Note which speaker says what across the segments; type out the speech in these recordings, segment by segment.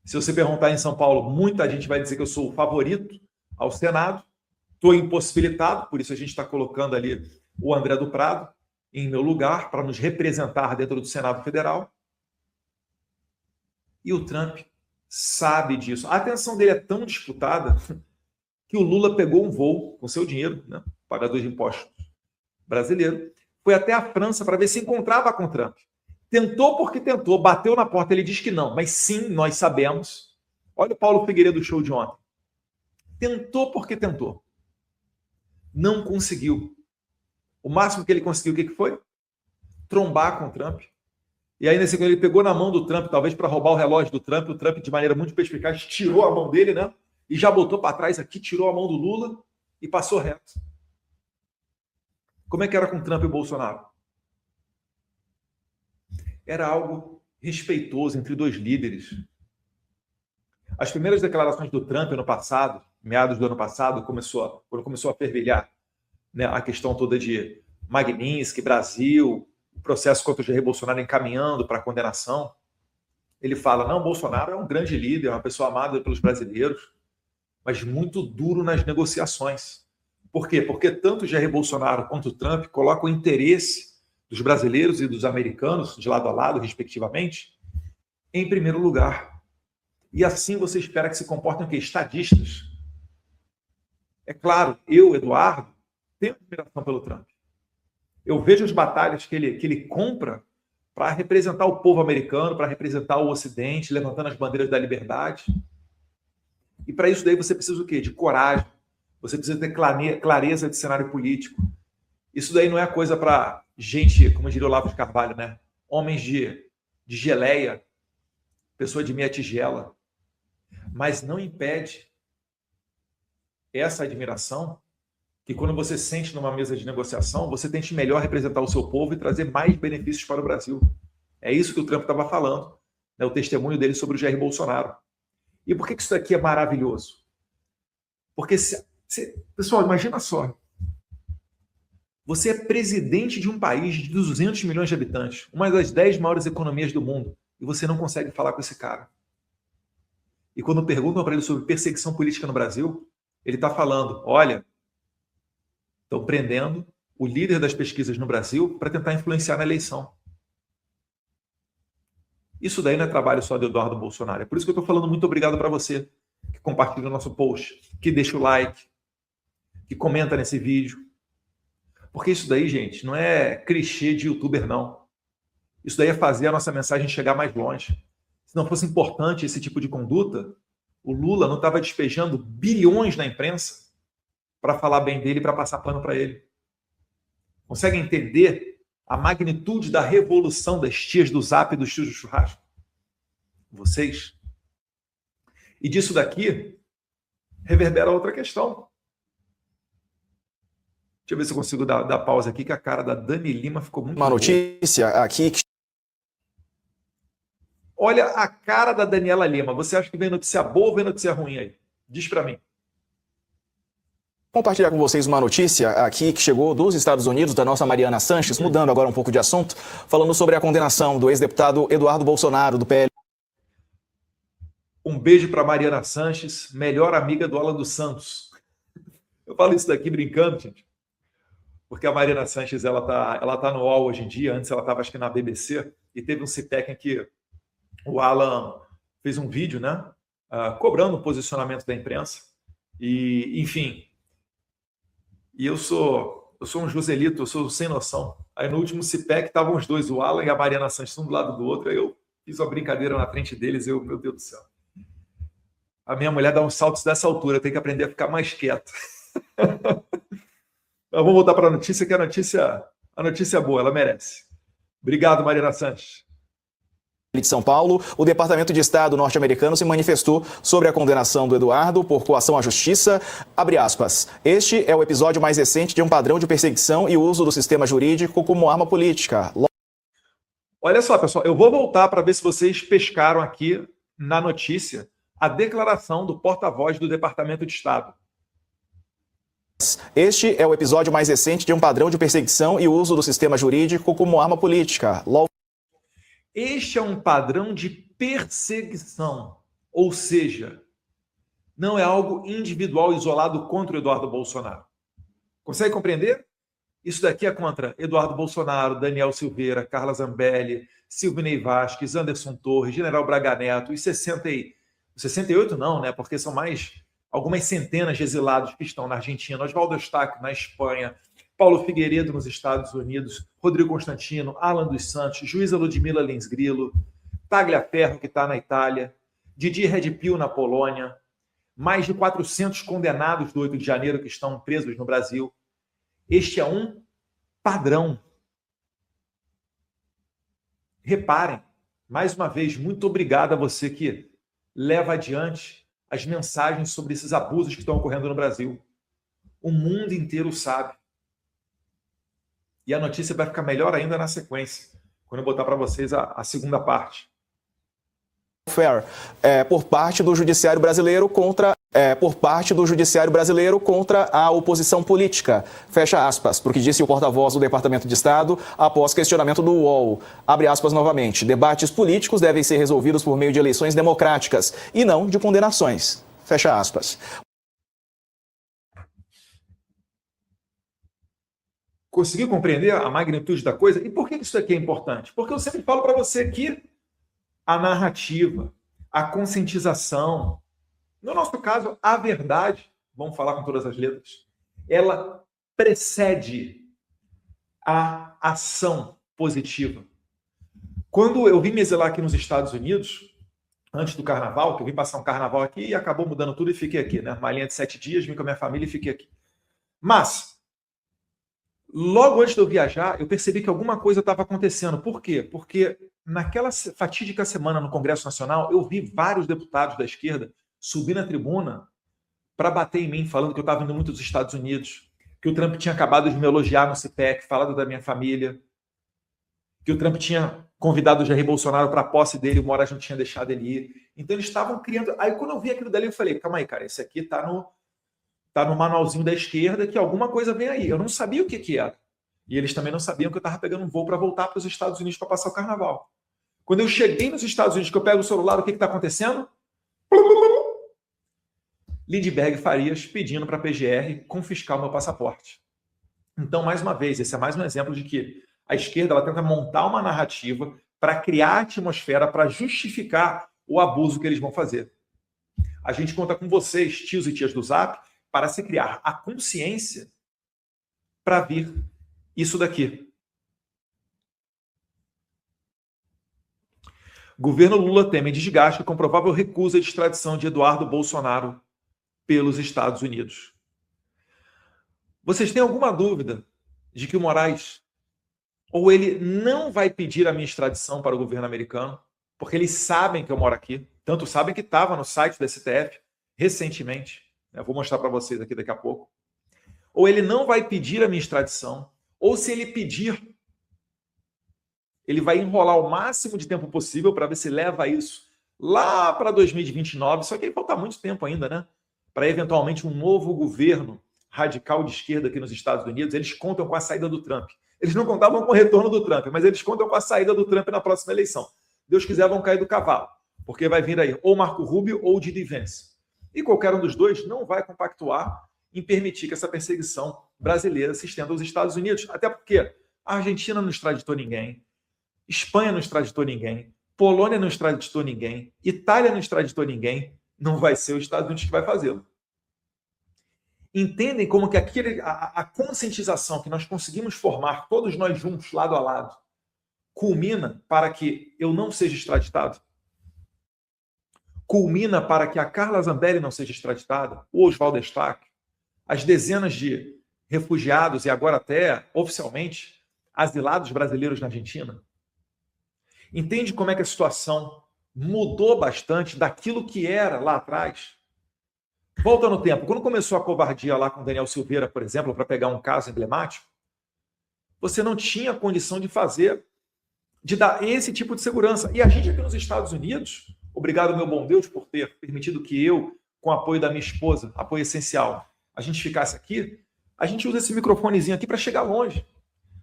Speaker 1: Se você perguntar em São Paulo, muita gente vai dizer que eu sou o favorito ao Senado. Estou impossibilitado, por isso a gente está colocando ali o André do Prado em meu lugar para nos representar dentro do Senado Federal. E o Trump sabe disso. A atenção dele é tão disputada que o Lula pegou um voo com seu dinheiro, né, pagador de impostos brasileiro, foi até a França para ver se encontrava com o Trump. Tentou porque tentou, bateu na porta, ele diz que não, mas sim, nós sabemos. Olha o Paulo Figueiredo do show de ontem. Tentou porque tentou. Não conseguiu. O máximo que ele conseguiu, o que foi? Trombar com o Trump. E aí, nesse momento, ele pegou na mão do Trump, talvez para roubar o relógio do Trump. O Trump, de maneira muito perspicaz, tirou a mão dele, né? E já botou para trás aqui, tirou a mão do Lula e passou reto. Como é que era com Trump e Bolsonaro? Era algo respeitoso entre dois líderes. As primeiras declarações do Trump ano passado, meados do ano passado, quando começou a fervilhar, né, a questão toda de Magnitsky, Brasil, o processo contra o Jair Bolsonaro encaminhando para a condenação, ele fala, não, Bolsonaro é um grande líder, é uma pessoa amada pelos brasileiros, mas muito duro nas negociações. Por quê? Porque tanto Jair Bolsonaro quanto o Trump colocam o interesse dos brasileiros e dos americanos, de lado a lado, respectivamente, em primeiro lugar. E assim você espera que se comportem o quê? Estadistas. É claro, eu, Eduardo, tenho admiração pelo Trump. Eu vejo as batalhas que ele compra para representar o povo americano, para representar o Ocidente, levantando as bandeiras da liberdade. E para isso daí você precisa o quê? De coragem. Você precisa ter clareza de cenário político. Isso daí não é coisa para gente, como diria o Olavo de Carvalho, né? Homens de geleia, pessoa de meia tigela. Mas não impede essa admiração que quando você sente numa mesa de negociação, você tente melhor representar o seu povo e trazer mais benefícios para o Brasil. É isso que o Trump estava falando, né? O testemunho dele sobre o Jair Bolsonaro. E por que isso daqui é maravilhoso? Porque, pessoal, imagina só. Você é presidente de um país de 200 milhões de habitantes, uma das 10 maiores economias do mundo, e você não consegue falar com esse cara. E quando perguntam para ele sobre perseguição política no Brasil, ele está falando, olha, estão prendendo o líder das pesquisas no Brasil para tentar influenciar na eleição. Isso daí não é trabalho só de Eduardo Bolsonaro. É por isso que eu estou falando muito obrigado para você que compartilha o nosso post, que deixa o like, que comenta nesse vídeo. Porque isso daí, gente, não é clichê de youtuber, não. Isso daí é fazer a nossa mensagem chegar mais longe. Se não fosse importante esse tipo de conduta, o Lula não estava despejando bilhões na imprensa para falar bem dele e para passar pano para ele. Conseguem entender a magnitude da revolução das tias do Zap e dos tios do churrasco? Vocês? E disso daqui reverbera outra questão. Deixa eu ver se eu consigo dar pausa aqui, que a cara da Dani Lima ficou muito boa.
Speaker 2: Uma notícia aqui.
Speaker 1: Olha a cara da Daniela Lima. Você acha que vem notícia boa ou vem notícia ruim aí? Diz para mim.
Speaker 2: Compartilhar com vocês uma notícia aqui que chegou dos Estados Unidos, da nossa Mariana Sanches, mudando agora um pouco de assunto, falando sobre a condenação do ex-deputado Eduardo Bolsonaro, do PL.
Speaker 1: Um beijo para Mariana Sanches, melhor amiga do Alan dos Santos. Eu falo isso daqui brincando, gente, porque a Mariana Sanches ela tá no UOL hoje em dia. Antes ela estava, acho que na BBC, e teve um CPEC em que o Alan fez um vídeo, né, cobrando o posicionamento da imprensa. E, enfim, e eu sou um Joselito, eu sou sem noção. Aí no último CPEC estavam os dois, o Alan e a Mariana Sanches, um do lado do outro. Aí eu fiz uma brincadeira na frente deles, meu Deus do céu. A minha mulher dá uns saltos dessa altura, eu tenho que aprender a ficar mais quieto. Mas vamos voltar para a notícia, que a notícia é boa, ela merece. Obrigado, Mariana Sanches.
Speaker 2: De São Paulo, o Departamento de Estado norte-americano se manifestou sobre a condenação do Eduardo por coação à justiça. Abre aspas. Este é o episódio mais recente de um padrão de perseguição e uso do sistema jurídico como arma política.
Speaker 1: Olha só, pessoal, eu vou voltar para ver se vocês pescaram aqui na notícia a declaração do porta-voz do Departamento de Estado.
Speaker 2: Este é o episódio mais recente de um padrão de perseguição e uso do sistema jurídico como arma política.
Speaker 1: Este é um padrão de perseguição. Ou seja, não é algo individual, isolado contra o Eduardo Bolsonaro. Consegue compreender? Isso daqui é contra Eduardo Bolsonaro, Daniel Silveira, Carla Zambelli, Silvinei Vasquez, Anderson Torres, General Braga Neto, e 68 não, né? Porque são mais algumas centenas de exilados que estão na Argentina, Oswaldo Eustáquio na Espanha, Paulo Figueiredo nos Estados Unidos, Rodrigo Constantino, Alan dos Santos, juíza Ludmila Lins Grillo, Tagliaferro, que está na Itália, Didier Redpil na Polônia, mais de 400 condenados do 8 de janeiro que estão presos no Brasil. Este é um padrão. Reparem, mais uma vez, muito obrigado a você que leva adiante as mensagens sobre esses abusos que estão ocorrendo no Brasil. O mundo inteiro sabe. E a notícia vai ficar melhor ainda na sequência, quando eu botar para vocês a segunda parte.
Speaker 2: Fair, por parte do judiciário brasileiro contra a oposição política, fecha aspas, porque disse o porta-voz do Departamento de Estado após questionamento do UOL, abre aspas novamente, debates políticos devem ser resolvidos por meio de eleições democráticas e não de condenações, fecha aspas.
Speaker 1: Conseguiu compreender a magnitude da coisa? E por que isso aqui é importante? Porque eu sempre falo para você que a narrativa, a conscientização, no nosso caso, a verdade, vamos falar com todas as letras, ela precede a ação positiva. Quando eu vim me exilar aqui nos Estados Unidos, antes do carnaval, que eu vim passar um carnaval aqui e acabou mudando tudo e fiquei aqui, né? Uma linha de 7 dias, vim com a minha família e fiquei aqui. Mas logo antes de eu viajar, eu percebi que alguma coisa estava acontecendo. Por quê? Porque naquela fatídica semana no Congresso Nacional, eu vi vários deputados da esquerda subir na tribuna para bater em mim, falando que eu estava indo muito dos Estados Unidos, que o Trump tinha acabado de me elogiar no CPEC, falado da minha família, que o Trump tinha convidado o Jair Bolsonaro para a posse dele, o Moraes não tinha deixado ele ir. Então eles estavam criando... Aí quando eu vi aquilo dali, eu falei, calma aí, cara, esse aqui está no manualzinho da esquerda, que alguma coisa vem aí. Eu não sabia o que era. E eles também não sabiam que eu estava pegando um voo para voltar para os Estados Unidos para passar o carnaval. Quando eu cheguei nos Estados Unidos, que eu pego o celular, o que está acontecendo? Lindbergh Farias pedindo para a PGR confiscar o meu passaporte. Então, mais uma vez, esse é mais um exemplo de que a esquerda ela tenta montar uma narrativa para criar atmosfera, para justificar o abuso que eles vão fazer. A gente conta com vocês, tios e tias do Zap, para se criar a consciência para vir isso daqui. Governo Lula teme desgaste com provável recusa de extradição de Eduardo Bolsonaro pelos Estados Unidos. Vocês têm alguma dúvida de que o Moraes ou ele não vai pedir a minha extradição para o governo americano, porque eles sabem que eu moro aqui, tanto sabem que estava no site do STF recentemente, eu vou mostrar para vocês aqui daqui a pouco, ou ele não vai pedir a minha extradição, ou se ele pedir, ele vai enrolar o máximo de tempo possível para ver se leva isso lá para 2029, só que aí falta muito tempo ainda, né? Para eventualmente um novo governo radical de esquerda aqui nos Estados Unidos, eles contam com a saída do Trump. Eles não contavam com o retorno do Trump, mas eles contam com a saída do Trump na próxima eleição. Deus quiser, vão cair do cavalo, porque vai vir aí ou Marco Rubio ou Didi Vence. E qualquer um dos dois não vai compactuar em permitir que essa perseguição brasileira se estenda aos Estados Unidos. Até porque a Argentina não extraditou ninguém, Espanha não extraditou ninguém, Polônia não extraditou ninguém, Itália não extraditou ninguém, não vai ser os Estados Unidos que vai fazê-lo. Entendem como que a conscientização que nós conseguimos formar, todos nós juntos, lado a lado, culmina para que eu não seja extraditado? Culmina para que a Carla Zambelli não seja extraditada, o Oswaldo Eustáquio, as dezenas de refugiados e agora até, oficialmente, asilados brasileiros na Argentina? Entende como é que a situação mudou bastante daquilo que era lá atrás? Volta no tempo. Quando começou a covardia lá com Daniel Silveira, por exemplo, para pegar um caso emblemático, você não tinha condição de dar esse tipo de segurança. E a gente aqui nos Estados Unidos, obrigado, meu bom Deus, por ter permitido que eu, com o apoio da minha esposa, apoio essencial, a gente ficasse aqui, a gente usa esse microfonezinho aqui para chegar longe.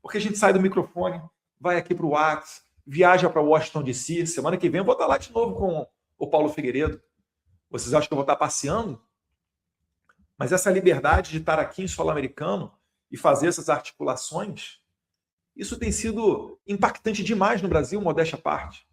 Speaker 1: Porque a gente sai do microfone, vai aqui para o WhatsApp, viaja para Washington DC. Semana que vem eu vou estar lá de novo com o Paulo Figueiredo. Vocês acham que eu vou estar passeando? Mas essa liberdade de estar aqui em solo americano e fazer essas articulações, isso tem sido impactante demais no Brasil, modéstia à parte.